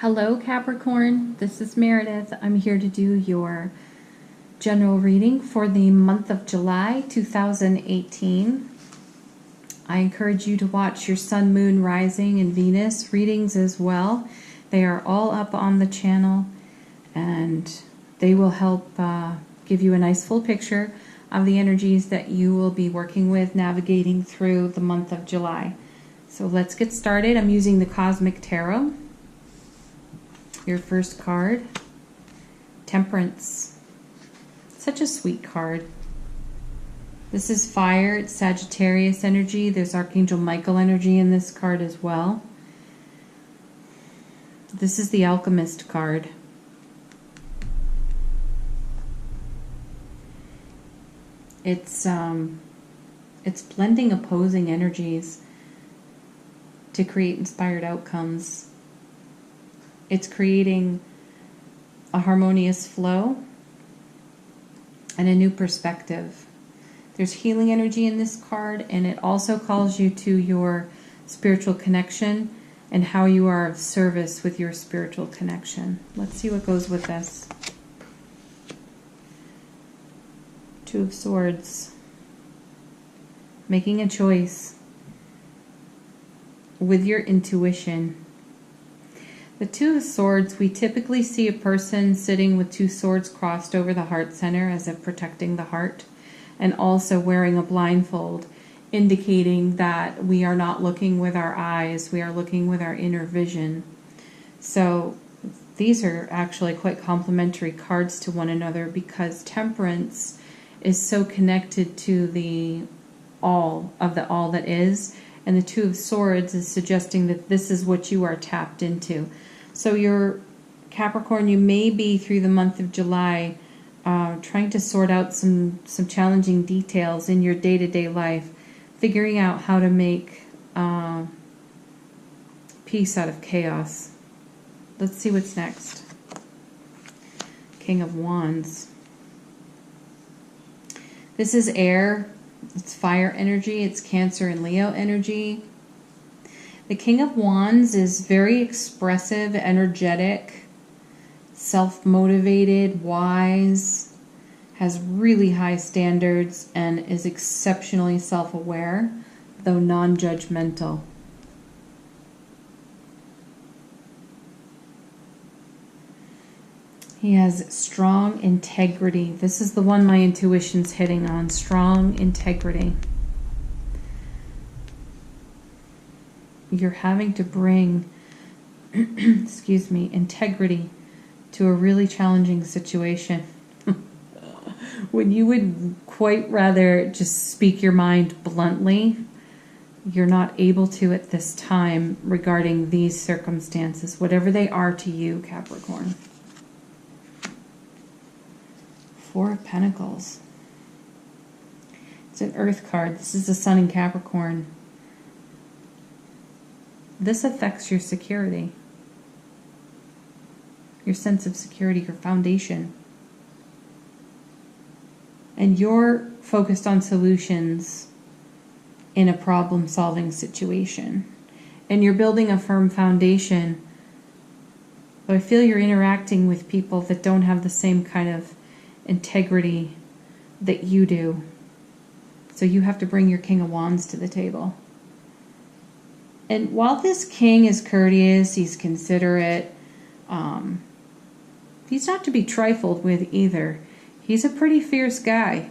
Hello Capricorn, this is Meredith. I'm here to do your general reading for the month of July 2018. I encourage you to watch your Sun, Moon, Rising, and Venus readings as well. They are all up on the channel and they will help give you a nice full picture of the energies that you will be working with navigating through the month of July. So let's get started. I'm using the Cosmic Tarot. Your first card, Temperance. Such a sweet card. This is fire, it's Sagittarius energy. There's Archangel Michael energy in this card as well. This is the Alchemist card. It's blending opposing energies to create inspired outcomes. It's creating a harmonious flow and a new perspective. There's healing energy in this card, and it also calls you to your spiritual connection and how you are of service with your spiritual connection. Let's see what goes with this. Two of Swords. Making a choice with your intuition. The Two of Swords, we typically see a person sitting with two swords crossed over the heart center as if protecting the heart, and also wearing a blindfold, indicating that we are not looking with our eyes, we are looking with our inner vision. So these are actually quite complementary cards to one another because Temperance is so connected to the all of the all that is, and the Two of Swords is suggesting that this is what you are tapped into. So your Capricorn, you may be through the month of July trying to sort out some challenging details in your day-to-day life, figuring out how to make peace out of chaos. Let's see what's next. King of Wands. This is air. It's fire energy. It's Cancer and Leo energy. The King of Wands is very expressive, energetic, self-motivated, wise, has really high standards, and is exceptionally self-aware, though non-judgmental. He has strong integrity. This is the one my intuition's hitting on, strong integrity. You're having to bring, excuse me, integrity to a really challenging situation. When you would quite rather just speak your mind bluntly, you're not able to at this time regarding these circumstances, whatever they are to you, Capricorn. Four of Pentacles. It's an Earth card. This is the Sun in Capricorn. This affects your security, your sense of security, your foundation. And you're focused on solutions in a problem-solving situation. And you're building a firm foundation. But I feel you're interacting with people that don't have the same kind of integrity that you do. So you have to bring your King of Wands to the table. And while this king is courteous, he's considerate, he's not to be trifled with either. He's a pretty fierce guy.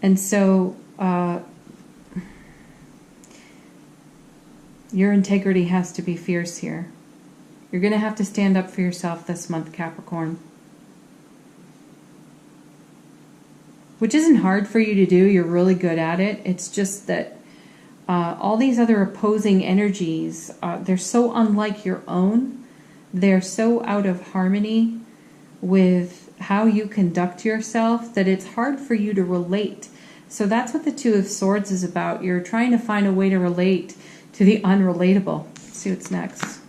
And so your integrity has to be fierce here. You're going to have to stand up for yourself this month, Capricorn. Which isn't hard for you to do. You're really good at it. It's just that all these other opposing energies, they're so unlike your own. They're so out of harmony with how you conduct yourself that it's hard for you to relate. So that's what the Two of Swords is about. You're trying to find a way to relate to the unrelatable. Let's see what's next.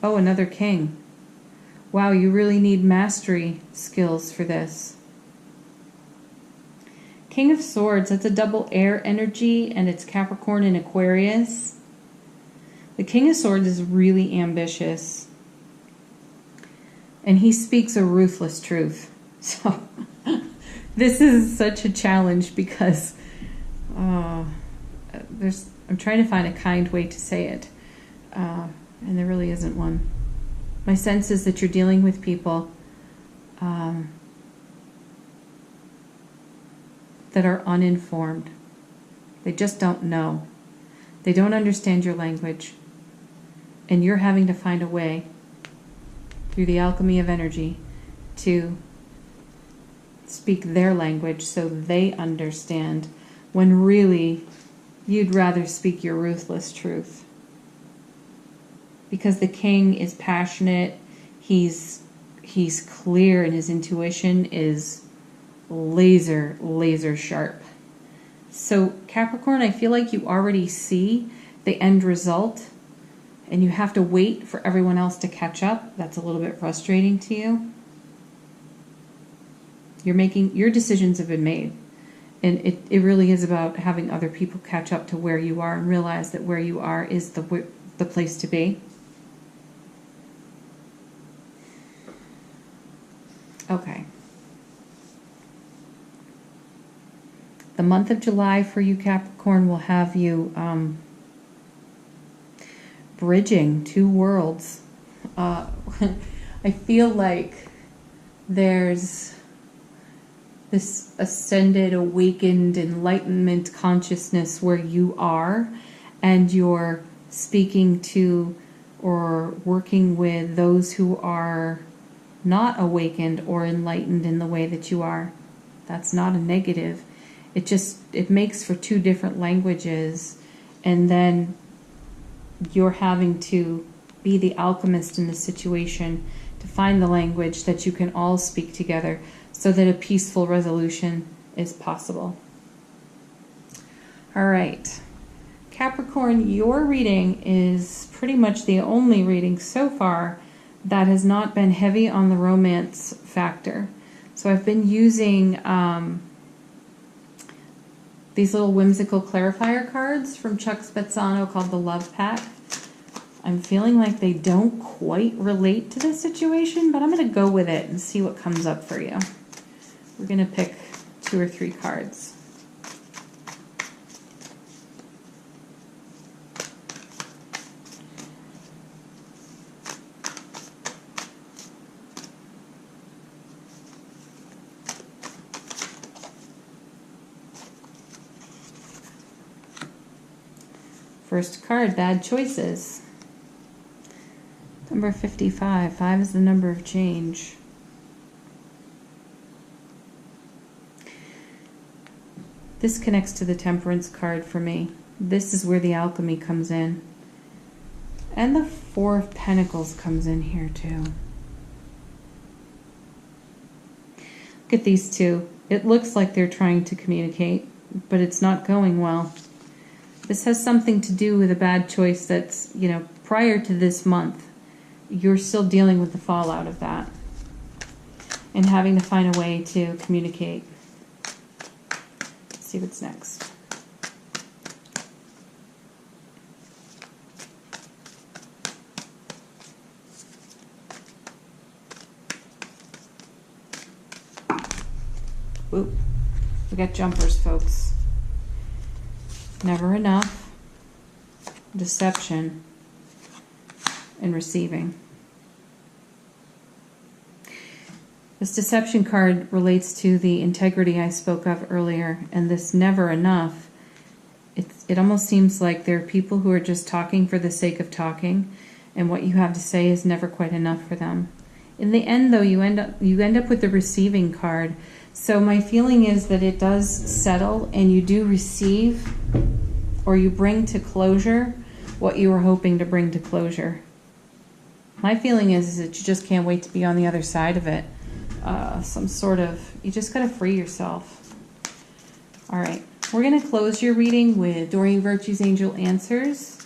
Oh, another king. Wow, you really need mastery skills for this. King of Swords, that's a double air energy, and it's Capricorn and Aquarius. The King of Swords is really ambitious. And he speaks a ruthless truth. So this is such a challenge because I'm trying to find a kind way to say it. And there really isn't one. My sense is that you're dealing with people that are uninformed. They just don't know. They don't understand your language. And you're having to find a way through the alchemy of energy to speak their language so they understand, when really you'd rather speak your ruthless truth. Because the king is passionate, he's clear, and his intuition is laser sharp. So Capricorn, I feel like you already see the end result, and you have to wait for everyone else to catch up. That's a little bit frustrating to you. Your decisions have been made. And it really is about having other people catch up to where you are and realize that where you are is the place to be. Okay. The month of July for you, Capricorn, will have you bridging two worlds. I feel like there's this ascended, awakened, enlightenment consciousness where you are, and you're speaking to or working with those who are not awakened or enlightened in the way that you are. That's not a negative. It makes for two different languages, and then you're having to be the alchemist in the situation to find the language that you can all speak together so that a peaceful resolution is possible. All right. Capricorn, your reading is pretty much the only reading so far that has not been heavy on the romance factor. So I've been using these little whimsical clarifier cards from Chuck Spezzano called the Love Pack. I'm feeling like they don't quite relate to this situation, but I'm going to go with it and see what comes up for you. We're going to pick 2 or 3 cards. First card, bad choices. Number 55. 5 is the number of change. This connects to the Temperance card for me. This is where the alchemy comes in. And the 4 of Pentacles comes in here too. Look at these two. It looks like they're trying to communicate, but it's not going well. This has something to do with a bad choice that's, prior to this month. You're still dealing with the fallout of that and having to find a way to communicate. Let's see what's next. Whoop. We got jumpers, folks. Never enough. Deception. And receiving. This deception card relates to the integrity I spoke of earlier, and this never enough. It almost seems like there are people who are just talking for the sake of talking, and what you have to say is never quite enough for them. In the end, though, you end up with the receiving card. So my feeling is that it does settle, and you do receive, or you bring to closure what you were hoping to bring to closure. My feeling is that you just can't wait to be on the other side of it. You just got to free yourself. All right, we're going to close your reading with Doreen Virtue's Angel Answers.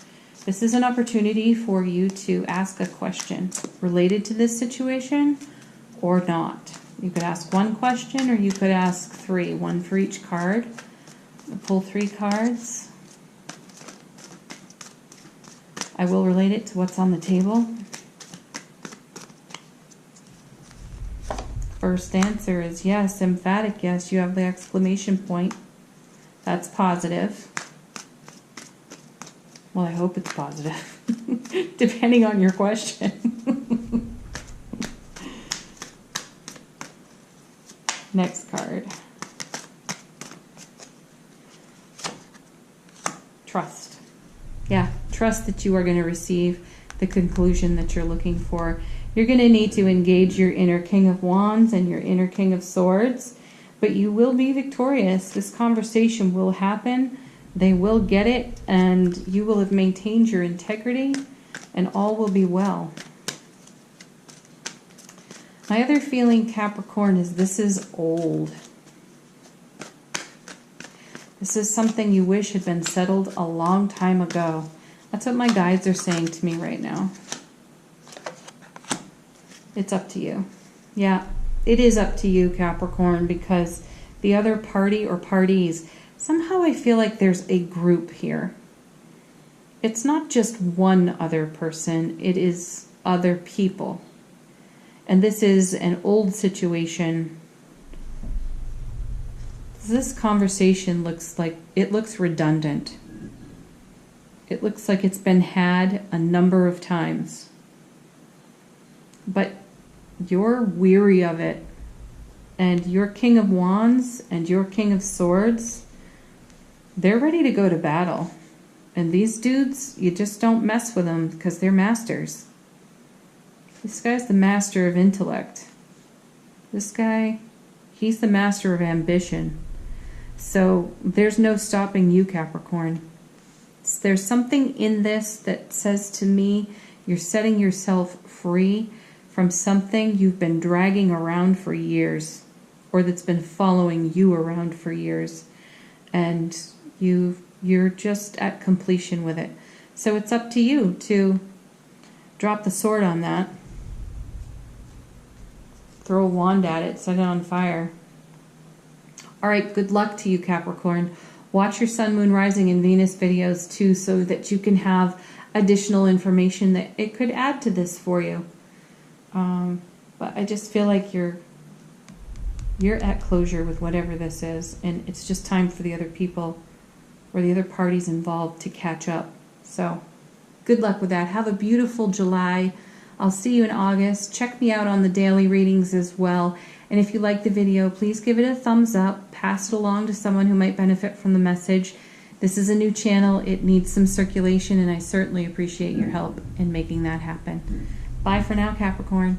This is an opportunity for you to ask a question related to this situation or not. You could ask one question, or you could ask 3, 1 for each card. I'll pull 3 cards. I will relate it to what's on the table. First answer is yes, emphatic yes. You have the exclamation point. That's positive. Well, I hope it's positive, depending on your question. Next card. Trust. Yeah, trust that you are going to receive the conclusion that you're looking for. You're going to need to engage your inner King of Wands and your inner King of Swords, but you will be victorious. This conversation will happen. They will get it, and you will have maintained your integrity, and all will be well. My other feeling, Capricorn, is this is old. This is something you wish had been settled a long time ago. That's what my guides are saying to me right now. It's up to you. Yeah, it is up to you, Capricorn, because the other party or parties, somehow I feel like there's a group here. It's not just one other person, it is other people. And this is an old situation. This conversation looks like, it looks redundant. It looks like it's been had a number of times. But you're weary of it. And your King of Wands and your King of Swords, they're ready to go to battle. And these dudes, you just don't mess with them because they're masters. This guy's the master of intellect. This guy, he's the master of ambition. So there's no stopping you, Capricorn. There's something in this that says to me, you're setting yourself free from something you've been dragging around for years, or that's been following you around for years. And you're just at completion with it. So it's up to you to drop the sword on that. Throw a wand at it, set it on fire. All right, good luck to you, Capricorn. Watch your Sun, Moon, Rising, and Venus videos too, so that you can have additional information that it could add to this for you. But I just feel like you're at closure with whatever this is, and it's just time for the other people or the other parties involved to catch up. So good luck with that. Have a beautiful July. I'll see you in August. Check me out on the daily readings as well. And if you like the video, please give it a thumbs up. Pass it along to someone who might benefit from the message. This is a new channel. It needs some circulation, and I certainly appreciate your help in making that happen. Bye for now, Capricorn.